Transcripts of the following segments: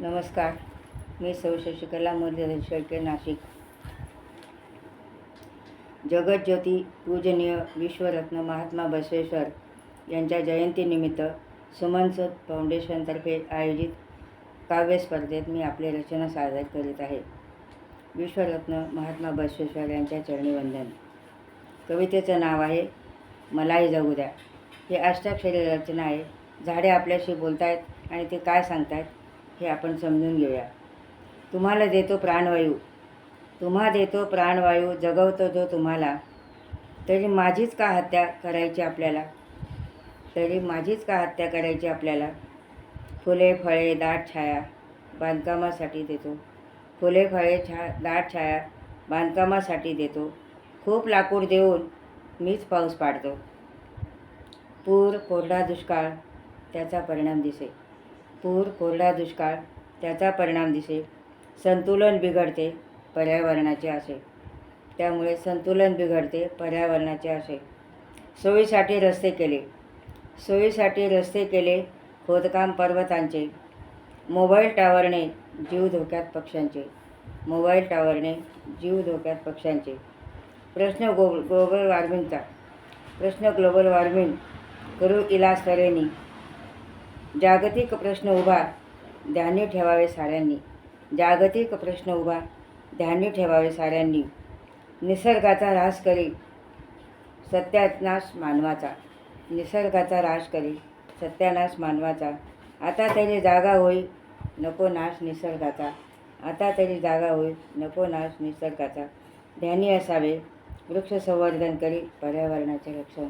नमस्कार, मी सौ शशिकला मुरलीधर शेळके, नाशिक. जगज्योती पूजनीय विश्वरत्न महात्मा बसवेश्वर यांच्या जयंतीनिमित्त सुमनसुत फाउंडेशनतर्फे आयोजित काव्य स्पर्धेत मी आपली रचना सादर करीत आहे. विश्वरत्न महात्मा बसवेश्वर यांच्या चरणी वंदन. कवितेचं नाव आहे मलाही जगू द्या. ही अष्टाक्षरी रचना आहे. झाडे आपल्याशी बोलतायत आणि ते काय सांगतायत हे आपण समजून घेऊया. तुम्हाला देतो प्राणवायू, तुम्हा देतो प्राणवायू, जगवतो जो तुम्हाला, तरी माझीच का हत्या करायची आपल्याला, तरी माझीच का हत्या करायची आपल्याला. फुले फळे दाट छाया बांधकामासाठी देतो, फुले फळे दाट छाया बांधकामासाठी देतो, खूप लाकूड देऊन मीच पाऊस पाडतो. पूर कोरडा दुष्काळ त्याचा परिणाम दिसे, पूर कोरडा दुष्काळ त्याचा परिणाम दिसे. संतुलन बिघडते पर्यावरणाचे असे, त्यामुळे संतुलन बिघडते पर्यावरणाचे असे. सोयीसाठी रस्ते केले, सोयीसाठी रस्ते केले, खोदकाम पर्वतांचे. मोबाईल टावरने जीव धोक्यात पक्ष्यांचे, मोबाईल टावरने जीव धोक्यात पक्ष्यांचे. प्रश्न ग्लोबल वॉर्मिंगचा, प्रश्न ग्लोबल वॉर्मिंग करू इलाज तऱ्हेनी. जागतिक प्रश्न उभा ध्यानी ठेवावे साऱ्यांनी, जागतिक प्रश्न उभा ध्यानी ठेवावे साऱ्यांनी. निसर्गाचा ऱ्हास करी सत्यानाश मानवाचा, निसर्गाचा ऱ्हास करी सत्यानाश मानवाचा. आता तरी जागा होई नको नाश निसर्गाचा, आता तरी जागा होई नको नाश निसर्गाचा. ध्यानी असावे वृक्ष संवर्धन करी पर्यावरणाचे रक्षण,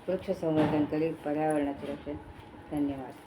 वृक्ष संवर्धन करी पर्यावरणाचे रक्षण. धन्यवाद.